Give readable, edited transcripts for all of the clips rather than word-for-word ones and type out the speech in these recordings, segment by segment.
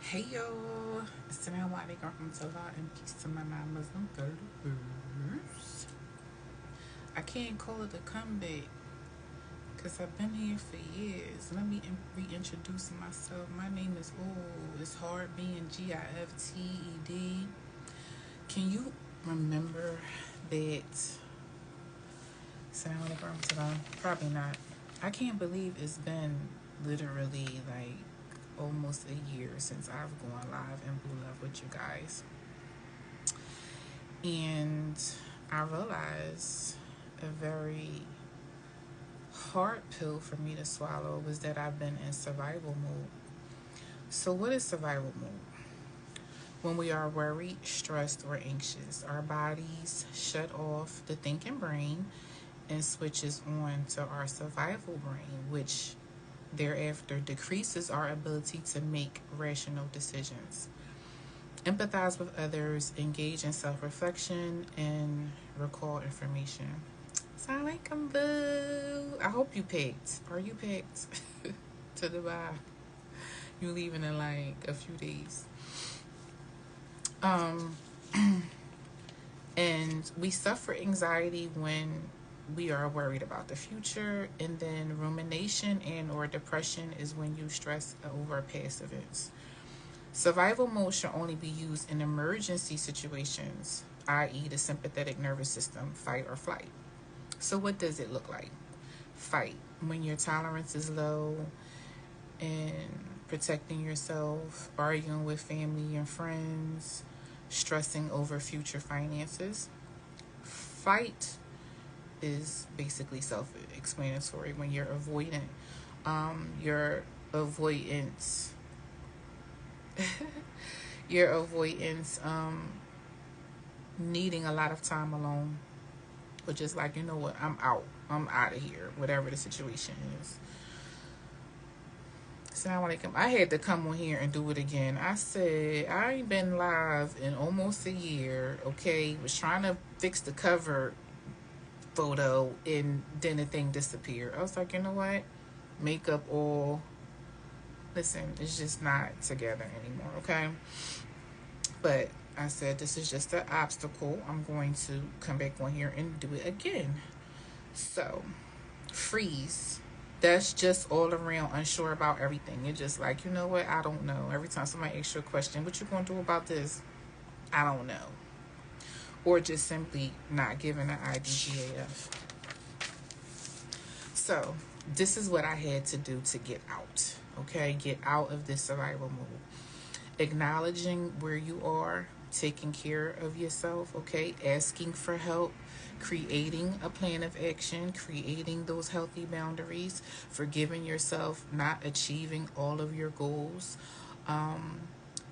Hey yo, Assalamu alaikum warahmatullah and peace to my non-Muslim followers. I can't call it a comeback because I've been here for years. Let me reintroduce myself. My name is it's hard being Gifted. Can you remember that? Assalamu alaikum warahmatullah. Probably not. I can't believe it's been literally like almost a year since I've gone live in Blue Love with you guys. And I realized a very hard pill for me to swallow was that I've been in survival mode. So, what is survival mode? When we are worried, stressed, or anxious, our bodies shut off the thinking brain and switches on to our survival brain, which thereafter decreases our ability to make rational decisions, empathize with others, engage in self-reflection, and recall information. Sound like I'm boo. I hope you picked. Are you picked to Dubai? You leaving in like a few days. Um, and we suffer anxiety when we are worried about the future, and then rumination and or depression is when you stress over past events. Survival mode should only be used in emergency situations, i.e., the sympathetic nervous system, fight or flight. So, what does it look like? Fight, when your tolerance is low and protecting yourself, arguing with family and friends, stressing over future finances. Fight is basically self-explanatory when you're avoidant. Your avoidance, your avoidance, needing a lot of time alone, or just like, you know what, I'm out of here, whatever the situation is. Assalamu alaikum. I had to come on here and do it again. I said I ain't been live in almost a year. Okay, was trying to fix the cover photo and then the thing disappeared. I was like, you know what? Makeup all. Listen, it's just not together anymore. Okay, but I said this is just an obstacle. I'm going to come back on here and do it again. So, freeze. That's just all around unsure about everything. You're just like, you know what? I don't know. Every time somebody asks you a question, what you gonna do about this? I don't know. Or just simply not giving an IDGAF. So this is what I had to do to get out. Okay, get out of this survival mode. Acknowledging where you are, taking care of yourself, okay, asking for help, creating a plan of action, creating those healthy boundaries, forgiving yourself, not achieving all of your goals.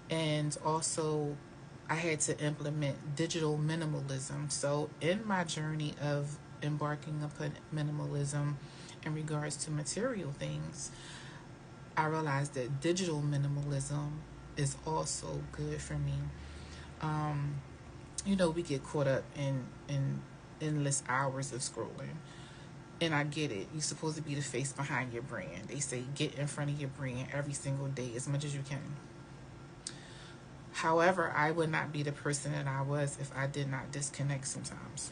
And also, I had to implement digital minimalism. So, in my journey of embarking upon minimalism in regards to material things, I realized that digital minimalism is also good for me. Um, we get caught up in endless hours of scrolling. And I get it. You're supposed to be the face behind your brand. They say get in front of your brand every single day as much as you can. However, I would not be the person that I was if I did not disconnect sometimes.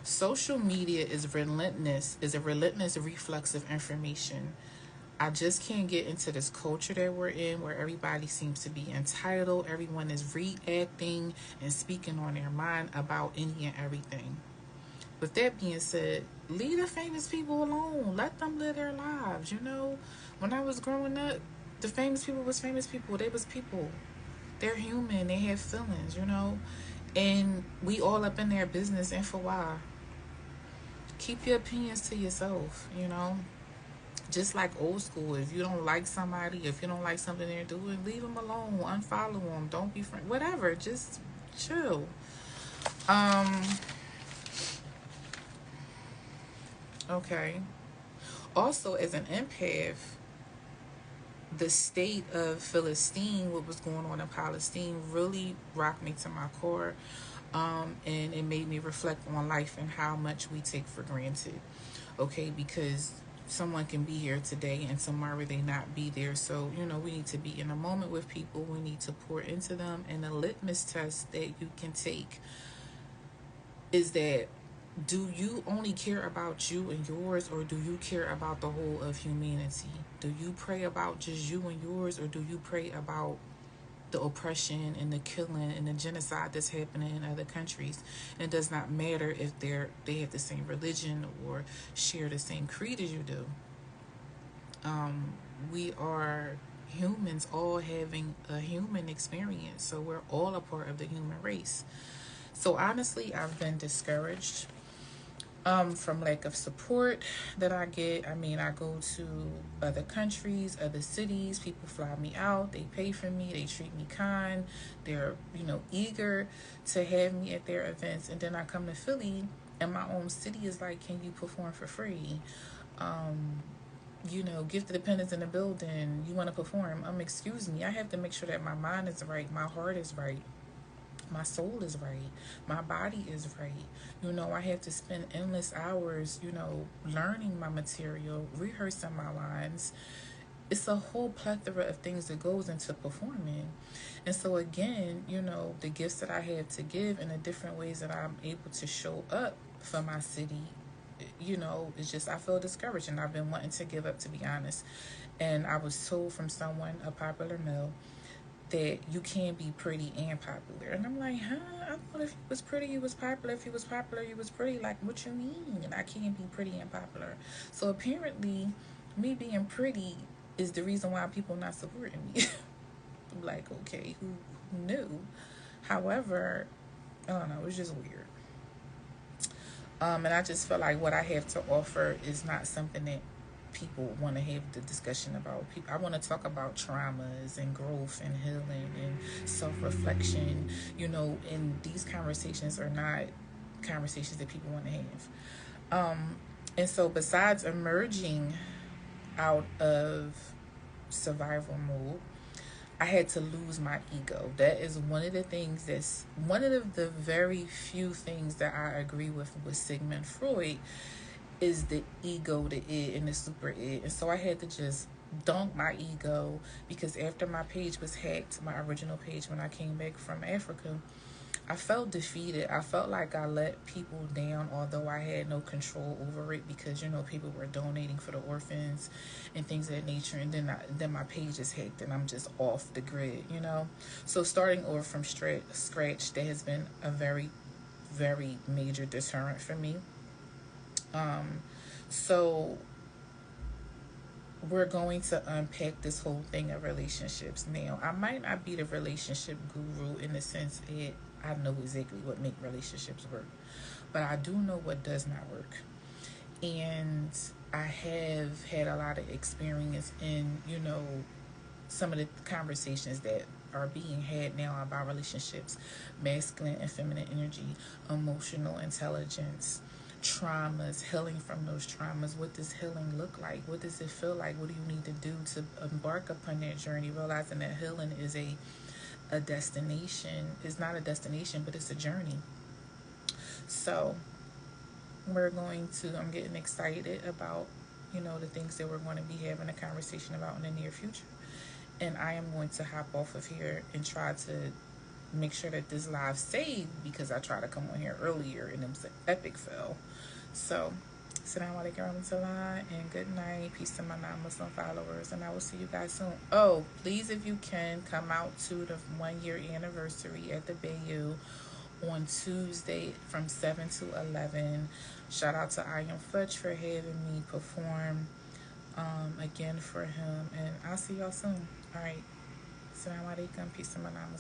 Social media is a relentless reflux of information. I just can't get into this culture that we're in where everybody seems to be entitled. Everyone is reacting and speaking on their mind about any and everything. With that being said, leave the famous people alone. Let them live their lives. When I was growing up, the famous people was famous people. They was people. They're human. They have feelings. And we all up in their business. And for why? Keep your opinions to yourself. Just like old school, if you don't like somebody, if you don't like something they're doing, leave them alone, unfollow them, don't be friends, whatever, just chill. Okay. Also, as an empath, the state of Philistine, what was going on in Palestine, really rocked me to my core. And it made me reflect on life and how much we take for granted. Okay, because someone can be here today and tomorrow they not be there. So, we need to be in a moment with people. We need to pour into them. And the litmus test that you can take is that, do you only care about you and yours, or do you care about the whole of humanity? Do you pray about just you and yours, or do you pray about the oppression and the killing and the genocide that's happening in other countries? And it does not matter if they have the same religion or share the same creed as you do. We are humans all having a human experience, so we're all a part of the human race. So honestly, I've been discouraged from lack of support that I get. I mean, I go to other countries, other cities, people fly me out, they pay for me, they treat me kind, they're, eager to have me at their events. And then I come to Philly and my own city is like, can you perform for free? Gift dependents in the building, you want to perform. Excuse me, I have to make sure that my mind is right, my heart is right, my soul is right, my body is right. I have to spend endless hours, learning my material, rehearsing my lines. It's a whole plethora of things that goes into performing. And so again, the gifts that I have to give and the different ways that I'm able to show up for my city, it's just, I feel discouraged and I've been wanting to give up, to be honest. And I was told from someone, a popular male, that you can be pretty and popular. And I'm like, I thought if he was pretty, he was popular. If he was popular, he was pretty. Like, what you mean? I can't be pretty and popular. So apparently, me being pretty is the reason why people not supporting me. I'm like, okay, who knew? However, I don't know, it's just weird. And I just feel like what I have to offer is not something that people want to have the discussion about. I want to talk about traumas and growth and healing and self-reflection, and these conversations are not conversations that people want to have. And so besides emerging out of survival mode, I had to lose my ego. That is one of the things that's one of the very few things that I agree with Sigmund Freud, is the ego, the id, and the super id. And so I had to just dunk my ego, because after my page was hacked, my original page, when I came back from Africa, I felt defeated. I felt like I let people down, although I had no control over it, because people were donating for the orphans and things of that nature. And then my page is hacked and I'm just off the grid. So starting over from scratch, that has been a very, very major deterrent for me. So we're going to unpack this whole thing of relationships. Now, I might not be the relationship guru in the sense that I know exactly what make relationships work, but I do know what does not work. And I have had a lot of experience in, some of the conversations that are being had now about relationships, masculine and feminine energy, emotional intelligence, traumas, healing from those traumas. What does healing look like? What does it feel like? What do you need to do to embark upon that journey? Realizing that healing is a destination. It's not a destination, but it's a journey. So I'm getting excited about, the things that we're going to be having a conversation about in the near future. And I am going to hop off of here and try to make sure that this live saved, because I tried to come on here earlier and it was an epic fail. So, assalamu alaikum warahmatullah, and good night. Peace to my non-Muslim followers, and I will see you guys soon. Oh, please, if you can, come out to the 1 year anniversary at the Bayou on Tuesday from 7 to 11. Shout out to I Am Fletch for having me perform again for him, and I'll see y'all soon. All right. Assalamu alaikum. Peace to my non-Muslim.